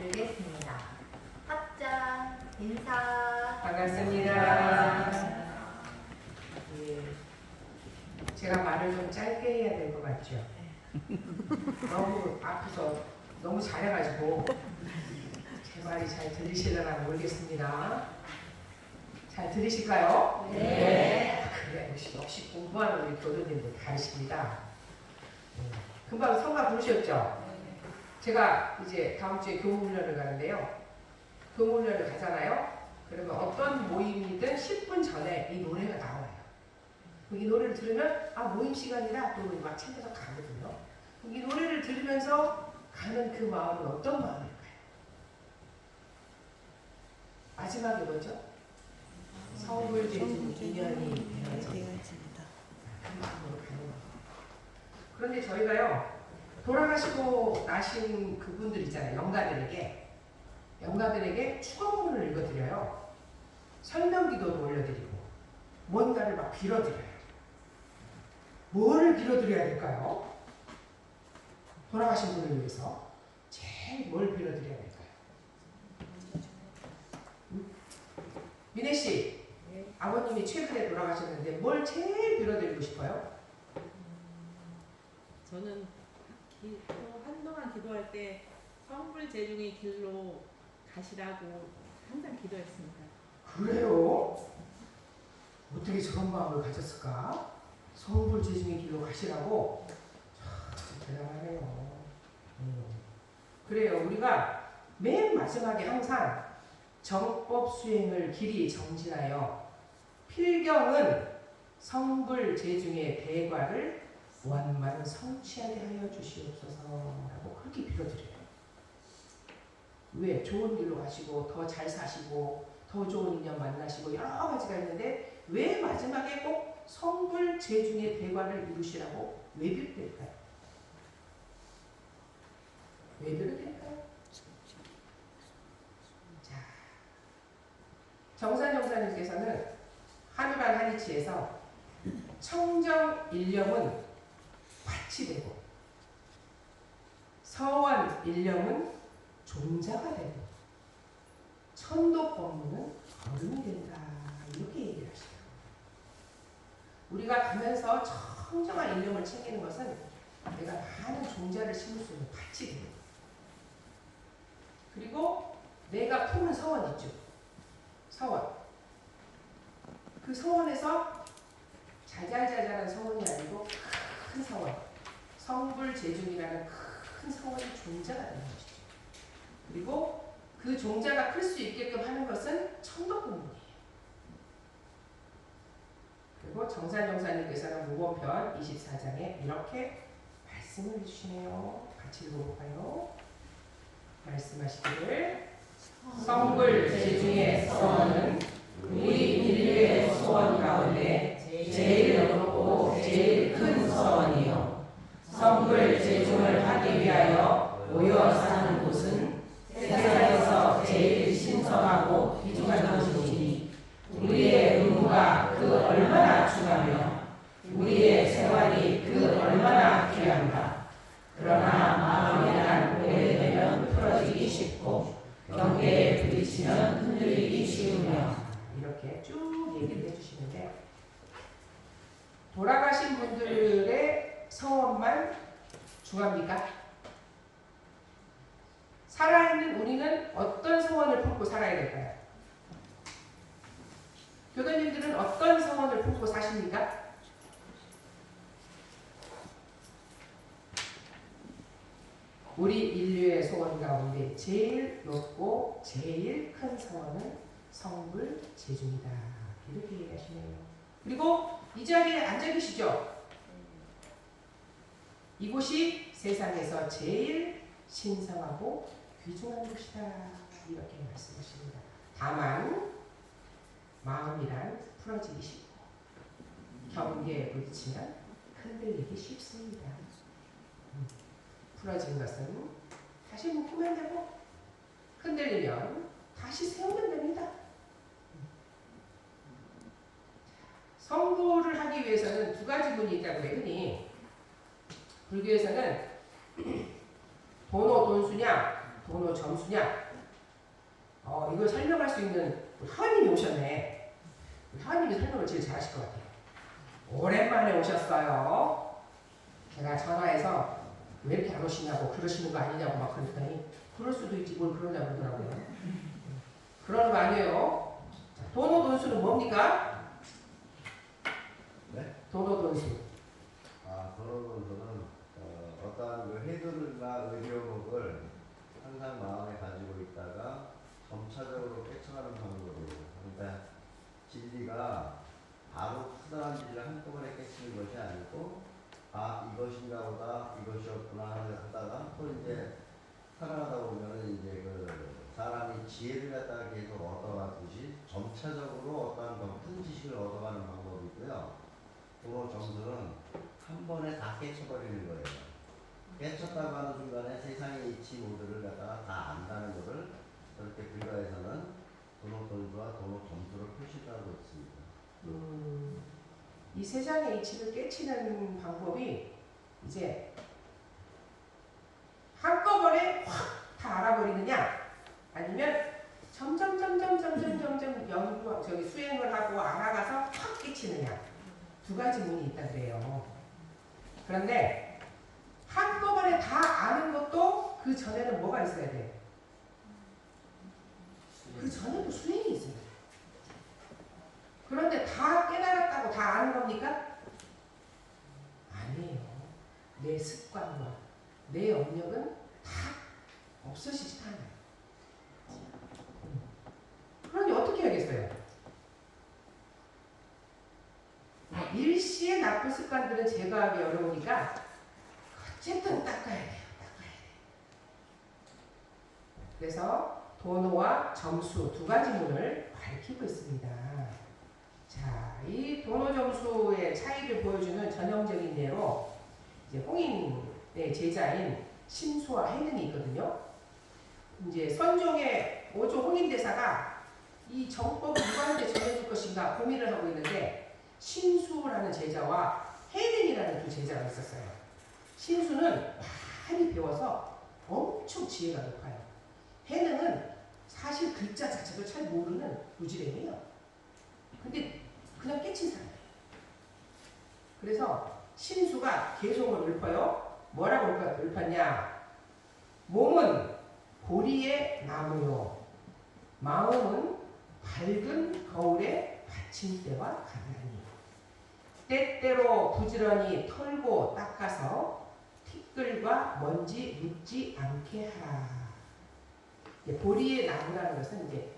드리겠습니다. 합장, 인사. 반갑습니다. 예, 제가 말을 좀 짧게 해야 될 것 같죠? 너무 아파서 너무 잘해가지고 제 말이 잘 들리시려나 모르겠습니다. 잘 들리실까요? 네. 그래, 역시 공부하는 우리 교도님들 다르십니다. 금방 성가 부르셨죠? 제가 이제 다음 주에 교무훈련을 가는데요. 교무훈련을 가잖아요. 그러면 어떤 모임이든 10분 전에 이 노래가 나와요. 이 노래를 들으면 아 모임 시간이다 또 막 챙겨서 가거든요. 이 노래를 들으면서 가는 그 마음은 어떤 마음일까요? 마지막에 뭐죠? 성불재준 인연이 되어집니다. 그 마음으로 가는 거예요. 그런데 저희가요 돌아가시고 나신 그분들 있잖아요. 영가들에게 축원문을 읽어드려요. 설명기도를 올려드리고 뭔가를 막 빌어드려요. 뭐를 빌어드려야 될까요? 돌아가신 분을 위해서 제일 뭘 빌어드려야 될까요? 민혜씨, 네. 아버님이 최근에 돌아가셨는데 뭘 제일 빌어드리고 싶어요? 저는 한동안 기도할 때 성불재중의 길로 가시라고 항상 기도했습니다. 그래요? 어떻게 저런 마음을 가졌을까? 성불재중의 길로 가시라고? 참 대단하네요. 그래요. 우리가 맨 마지막에 항상 정법 수행을 길이 정진하여 필경은 성불재중의 대과를 원만 성취하게 하여 주시옵소서라고 그렇게 빌어드려요. 왜? 좋은 길로 가시고 더 잘 사시고 더 좋은 인연 만나시고 여러 가지가 있는데 왜 마지막에 꼭 성불재중의 대과를 이루시라고 왜 빌릴까요? 왜 빌릴까요? 자, 정산 용사님께서는 한우란 한이치에서 청정 일념은 밭이 되고 서원 일념은 종자가 되고 천도 법문은 걸음이 된다 이렇게 얘기를 하시더라고요. 우리가 가면서 청정한 일념을 챙기는 것은 내가 많은 종자를 심을 수 있는 밭이 되고 그리고 내가 품은 서원 있죠. 서원. 그 서원에서 자잘자잘한 서원이 아니고 큰 서원. 성불재중이라는 큰 서원이 종자가 되는 것이죠. 그리고 그 종자가 클 수 있게끔 하는 것은 천도법문이에요. 그리고 정산용사님께서는 무본편 24장에 이렇게 말씀을 해주시네요. 같이 읽어볼까요? 말씀하시기를 성불재중의 서원은 우리 인류의 소원 가운데 제일 높고 제일 큰 서원이요. 성불재중을 하기 위하여 모여 사는 곳은 세상에서 제일 신성하고 귀중한 곳이니 우리의 의무가 그 얼마나 중하며 우리의 생활이 그 얼마나 귀한가. 그러나 마음이란 오래되면 풀어지기 쉽고 경계에 부딪히면 흔들리기 쉬우며 이렇게 쭉 얘기를 해주시는데 돌아가신 분들의 서원만 중합니까? 살아있는 우리는 어떤 서원을 품고 살아야 될까요? 교도님들은 어떤 서원을 품고 사십니까? 우리 인류의 소원 가운데 제일 높고 제일 큰 서원은 성불재중이다. 이렇게 얘기하시네요. 그리고 이 자리에 앉아 계시죠? 이곳이 세상에서 제일 신성하고 귀중한 곳이다. 이렇게 말씀하십니다. 다만 마음이란 풀어지기 쉽고 경계에 부딪히면 흔들리기 쉽습니다. 풀어진 것은 다시 묶으면 되고 흔들리면 다시 세우면 됩니다. 성불을 하기 위해서는 두 가지 문이 있다고 해요. 흔히 불교에서는 돈오 돈수냐 도노 점수냐? 이걸 설명할 수 있는 우리 하은님이 오셨네. 우리 하은님이 설명을 제일 잘하실 것 같아요. 오랜만에 오셨어요. 제가 전화해서 왜 이렇게 안 오시냐고 그러시는 거 아니냐고 막 그랬더니 그럴 수도 있지 뭘 그러냐고 그러더라고요. 그러는 거 아니에요. 자, 도노 돈수는 뭡니까? 네? 도노 돈수. 도노 돈수는 어떠한 그 해결과 의료목을 항상 마음에 가지고 있다가 점차적으로 깨쳐가는 방법이에요. 그러니까 진리가 바로 크다란 진리를 한꺼번에 깨치는 것이 아니고 이것인가 보다 이것이었구나 하다가 또 이제 살아가다 보면은 이제 그 사람이 지혜를 갖다가 계속 얻어가듯이 점차적으로 어떠한 큰 지식을 얻어가는 방법이고요. 도노 점수는 한 번에 다 깨쳐버리는 거예요. 깨쳤다고 하는 순간에 세상의 이치 모두를 갖다가 다 안다는 것을 저렇게 불가에서는 도노 돈수와 도노 점수를 표시하고 있습니다. 이 세상의 이치를 깨치는 방법이 이제 한꺼번에 확 다 알아버리느냐 아니면 점점 수행을 하고 알아가서 확 깨치느냐 두 가지 문이 있다 그래요. 그런데 한꺼번에 다 아는 것도 그 전에는 뭐가 있어야 돼요? 그 전에도 수행이 있어야 돼요. 그런데 다 깨달았다고 다 아는 겁니까? 아니에요. 내 습관과 내 업력은 다 없어지지도 않아요. 그러니 어떻게 해야겠어요? 일시의 나쁜 습관들은 제거하기 어려우니까 어쨌든 닦아야 돼요. 그래서 도노와 점수 두 가지 문을 밝히고 있습니다. 자, 이 도노 점수의 차이를 보여주는 전형적인 예로 이제 홍인의 제자인 신수와 해능이 있거든요. 이제 선종의 5조 홍인 대사가 이 정법을 누구한테 전해줄 것인가 고민을 하고 있는데 신수라는 제자와 해능이라는 두 제자가 있었어요. 신수는 많이 배워서 엄청 지혜가 높아요. 해능은 사실 글자 자체도 잘 모르는 무지랭이에요. 근데 그냥 깨친 사람이에요. 그래서 신수가 개송을 읊어요. 뭐라고 읊었냐? 몸은 보리의 나무요. 마음은 밝은 거울의 받침대와 같으니 때때로 부지런히 털고 닦아서 티끌과 먼지 묻지 않게 하라. 보리의 나무라는 것은 이제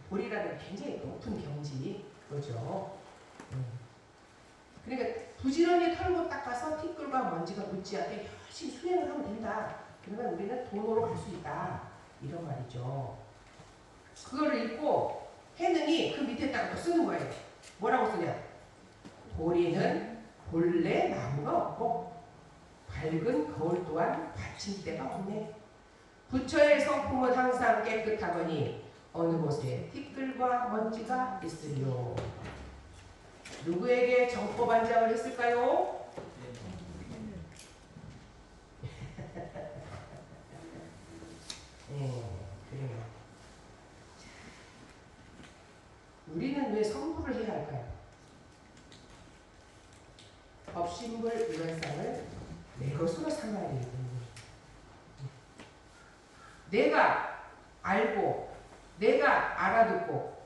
보리라는 굉장히 높은 경지 그거죠. 그러니까 부지런히 털고 닦아서 티끌과 먼지가 묻지 않게 열심히 수행을 하면 된다. 그러면 우리는 도노로 갈 수 있다. 이런 말이죠. 그거를 읽고 해능이 그 밑에다가 또 쓰는 거예요. 뭐라고 쓰냐? 보리는 본래 나무가 없고 밝은 거울 또한 받침대가 없네. 부처의 성품은 항상 깨끗하거니 어느 곳에 티끌과 먼지가 있으리요. 누구에게 정법 안장을 했을까요? 그래요. 우리는 왜 성불을 해야 할까요? 법신불 유연상을 내 것으로 삼아야 되기 때문에 내가 알고 내가 알아듣고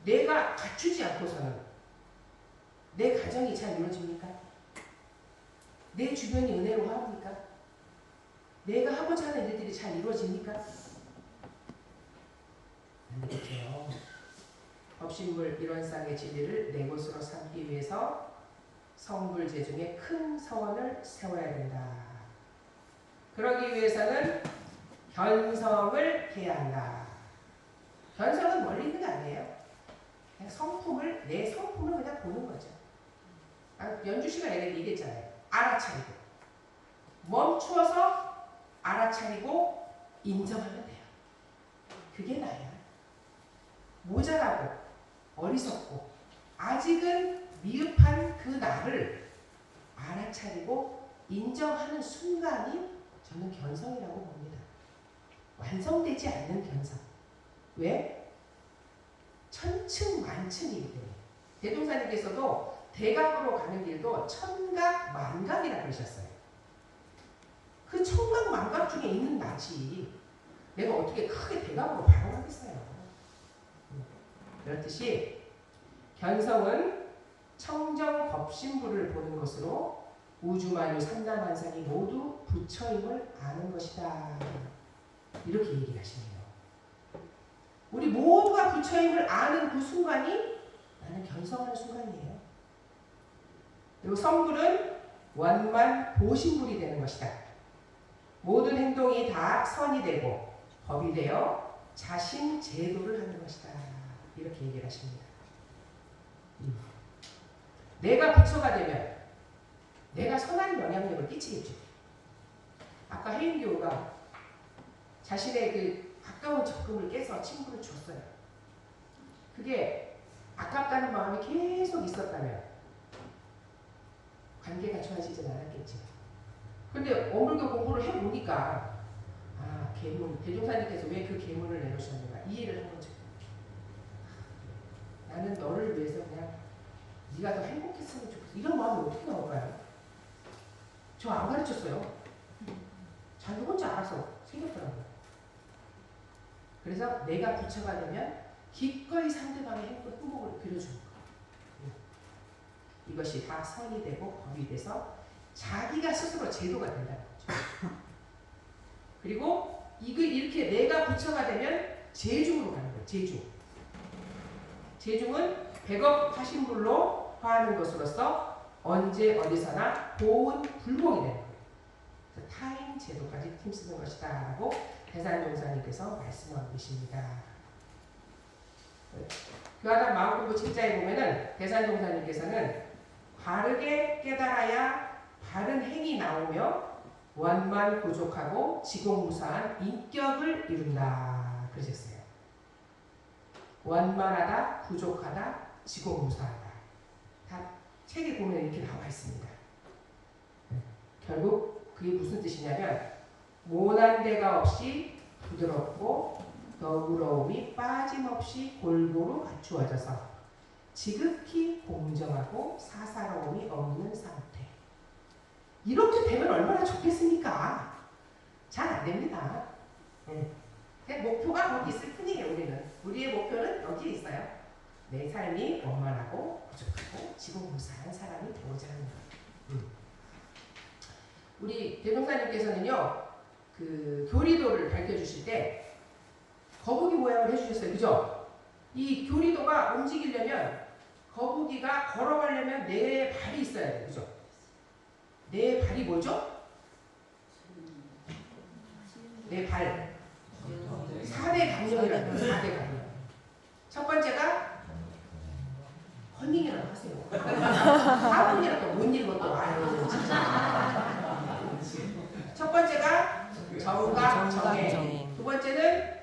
내가 갖추지 않고서는 내 가정이 잘 이루어집니까? 내 주변이 은혜로 합니까? 내가 하고자 하는 일들이 잘 이루어집니까? 안 되겠죠. 법신불 일원상의 진리를 내 것으로 삼기 위해서 성불제 중에 큰 서원을 세워야 된다. 그러기 위해서는 견성을 해야 한다. 견성은 멀리 있는 게 아니에요. 그냥 성품을, 내 성품을 그냥 보는 거죠. 연주 씨가 내가 얘기했잖아요. 알아차리고 멈추어서 알아차리고 인정하면 돼요. 그게 나야. 모자라고 어리석고 아직은 미흡한 그 나를 알아차리고 인정하는 순간이 저는 견성이라고 봅니다. 완성되지 않는 견성. 왜? 천층만층이기 때문에. 대종사님께서도 대각으로 가는 길도 천각만각이라고 그러셨어요. 그 천각만각 중에 있는 나지 내가 어떻게 크게 대각으로 바로 가겠어요. 그렇듯이 견성은 청정법신부를 보는 것으로 우주만유 삼라만상이 모두 부처임을 아는 것이다. 이렇게 얘기를 하시네요. 우리 모두가 부처임을 아는 그 순간이 나는 견성하는 순간이에요. 그리고 성불은 원만 보신불이 되는 것이다. 모든 행동이 다 선이 되고 법이 되어 자신 제도를 하는 것이다. 이렇게 얘기를 하십니다. 내가 부처가 되면 내가 선한 영향력을 끼치겠죠. 아까 해인교우가 자신의 그 아까운 적금을 깨서 친구를 줬어요. 그게 아깝다는 마음이 계속 있었다면 관계가 좋아지진 않았겠죠. 근데 어물교 공부를 해보니까 아, 계문, 대종사님께서 왜 그 계문을 내놓으셨는가 이해를 한 거죠. 나는 너를 위해서 그냥 네가 더 행복했으면 좋겠어. 이런 마음이 어떻게 나올까요? 저 안 가르쳤어요. 자기 혼자 알아서 생겼더라고요. 그래서 내가 부처가 되면 기꺼이 상대방의 행복을 빌어주는 거예요. 이것이 다 선이 되고 법이 돼서 자기가 스스로 제도가 된다는 거죠. 그리고 이렇게 내가 부처가 되면 제중으로 가는 거예요. 제중. 제중은 백업 화신불로 화하는 것으로서 언제 어디서나 보은 불공이 되는 거예요. 그래서 타인 제도까지 힘쓰는 것이다 라고 대산종사님께서 말씀하고 계십니다. 교화단 마음공부 7자에 보면은 대산종사님께서는 바르게 깨달아야 바른 행이 나오며 원만 부족하고 지공무사한 인격을 이룬다 그러셨어요. 원만하다, 부족하다, 지공무사하다. 다 책에 보면 이렇게 나와 있습니다. 결국 그게 무슨 뜻이냐면 모난 데가 없이 부드럽고 너그러움이 빠짐없이 골고루 갖추어져서 지극히 공정하고 사사로움이 없는 상태. 이렇게 되면 얼마나 좋겠습니까? 잘 안 됩니다. 목표가 거기 있을 뿐이에요. 우리의 목표는 여기에 있어요. 내 삶이 원만하고 부족하고 지공무사한 사람이 되고자 하는 거예요. 우리 대종사님께서는요, 그 교리도를 밝혀주실 때 거북이 모양을 해주셨어요. 그죠? 이 교리도가 움직이려면 거북이가 걸어가려면 네 발이 있어야 돼요. 그죠? 네 발이 뭐죠? 네 발. 4대 강령이라고 해요. 4대 강령. 첫 번째가 헌닝이라고 하세요. 4분이라고 못 읽어 또. 아유, 첫 번째가 정각 정행. 두 번째는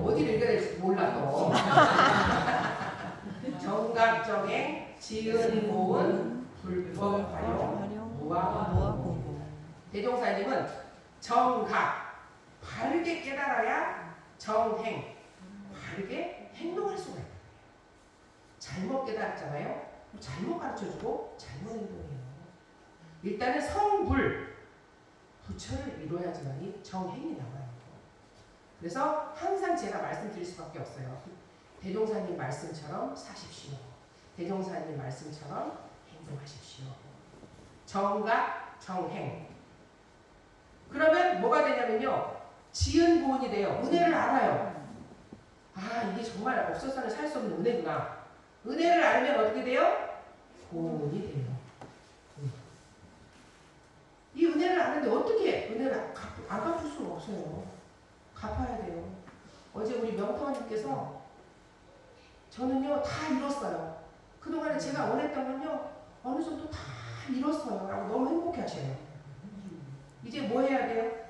어디를 읽어야 될지 몰라 또. 정각 정행, 지은 모은, 불법 활용, 무아 공부. 대종사님은 정각 바르게 깨달아야 정행 바르게 행동할 수가 있다. 잘못 깨달았잖아요. 잘못 가르쳐주고 잘못 행동해요. 일단은 성불 부처를 이루어야지만이 정행이 나와요. 그래서 항상 제가 말씀드릴 수밖에 없어요. 대종사님 말씀처럼 사십시오. 대종사님 말씀처럼 행동하십시오. 정각 정행. 그러면 뭐가 되냐면요, 지은 보은이 돼요. 은혜를 알아요. 아, 이게 정말 없어서는 살 수 없는 은혜구나. 은혜를 알면 어떻게 돼요? 보은이 돼요. 이 은혜를 아는데 어떻게 은혜를 안 갚을 수가 없어요. 갚아야 돼요. 어제 우리 명타원님께서 저는요 다 잃었어요. 그동안에 제가 원했던 건요 어느 정도 다 잃었어요 라고 너무 행복해 하셔요. 이제 뭐 해야 돼요?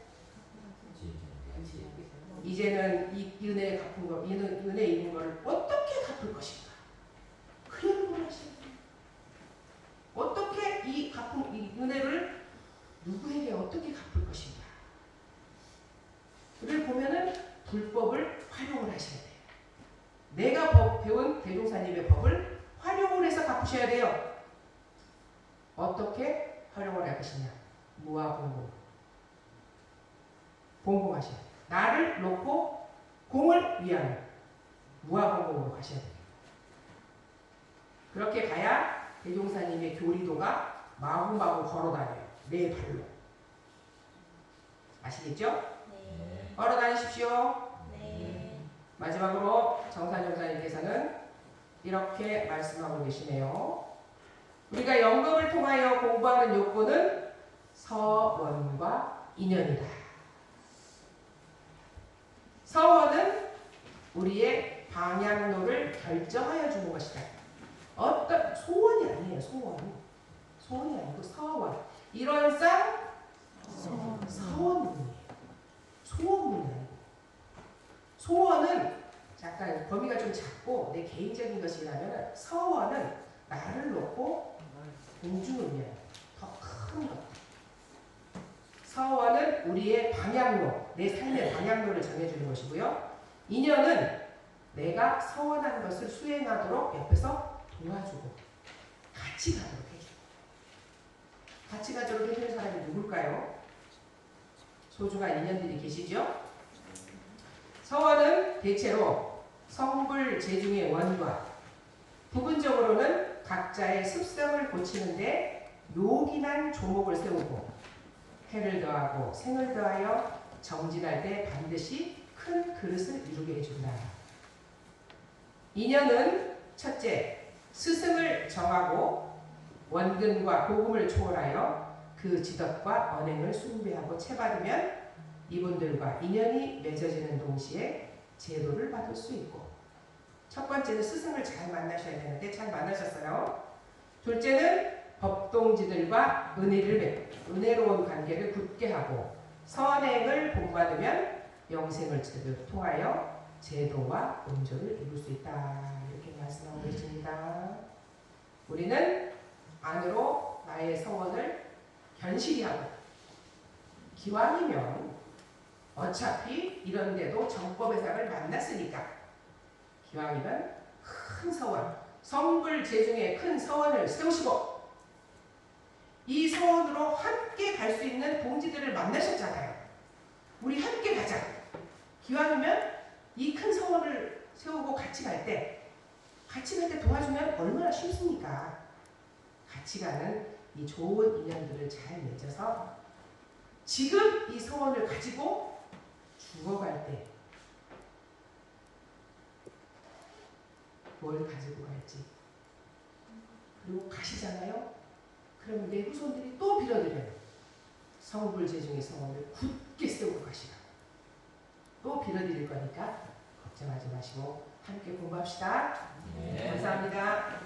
이제는 이 은혜에 갚은 거, 은혜 있는 걸 어떻게 갚을 것인가? 그 연구를 하셔야 돼요. 어떻게 이 은혜를 누구에게 어떻게 갚을 것인가? 를 보면 대종사님의 법을 활용을 해서 갚으셔야 돼요. 어떻게 활용을 할 것이냐? 무아공공. 공공하셔야 돼요. 나를 놓고 공을 위하여 무아공공으로 가셔야 돼요. 그렇게 가야 대종사님의 교리도가 마구마구 걸어다녀요. 내 발로. 아시겠죠? 네. 걸어다니십시오. 네. 마지막으로 정산정사님께서는 이렇게 말씀하고 계시네요. 우리가 연금을 통하여 공부하는 욕구는 서원과 인연이다. 서원은 우리의 방향로를 결정하여 주는 것이다. 어떤 소원이 아니에요. 소원이 아니고 서원. 이런상 서원문이에요. 소원문이 아니고. 소원은 약간 범위가 좀 작고 내 개인적인 것이라면, 서원은 나를 놓고 공중을 위하여 더 큰 것. 서원은 우리의 방향로, 내 삶의 방향로를 정해주는 것이고요. 인연은 내가 서원한 것을 수행하도록 옆에서 도와주고 같이 가도록 해주고. 같이 가도록 해주는 사람이 누굴까요? 소중한 인연들이 계시죠? 서원은 대체로 성불 재중의 원과 부분적으로는 각자의 습성을 고치는데 요긴한 조목을 세우고 해를 더하고 생을 더하여 정진할 때 반드시 큰 그릇을 이루게 해준다. 인연은 첫째, 스승을 정하고 원근과 고금을 초월하여 그 지덕과 언행을 숭배하고 체받으면 이분들과 인연이 맺어지는 동시에 제도를 받을 수 있고, 첫 번째는 스승을 잘 만나셔야 되는데 잘 만나셨어요. 둘째는 법동지들과 은혜로운 관계를 굳게 하고 선행을 본받으면 영생을 통하여 제도와 온조를 이룰 수 있다. 이렇게 말씀하고 계십니다. 우리는 안으로 나의 서원을 견실히 하고, 기왕이면 어차피 이런데도 정법의상을 만났으니까 기왕이면 큰 서원, 성불재중의 큰 서원을 세우시고, 이 서원으로 함께 갈 수 있는 동지들을 만나셨잖아요. 우리 함께 가자. 기왕이면 이 큰 서원을 세우고 같이 갈 때 도와주면 얼마나 쉽습니까? 같이 가는 이 좋은 인연들을 잘 맺어서 지금 이 서원을 가지고 죽어갈 때 뭘 가지고 갈지, 그리고 가시잖아요. 그러면 내 후손들이 또 빌어드려요. 성불재중의 성원을 굳게 세우고 가시라. 또 빌어드릴 거니까 걱정하지 마시고 함께 공부합시다. 네. 감사합니다.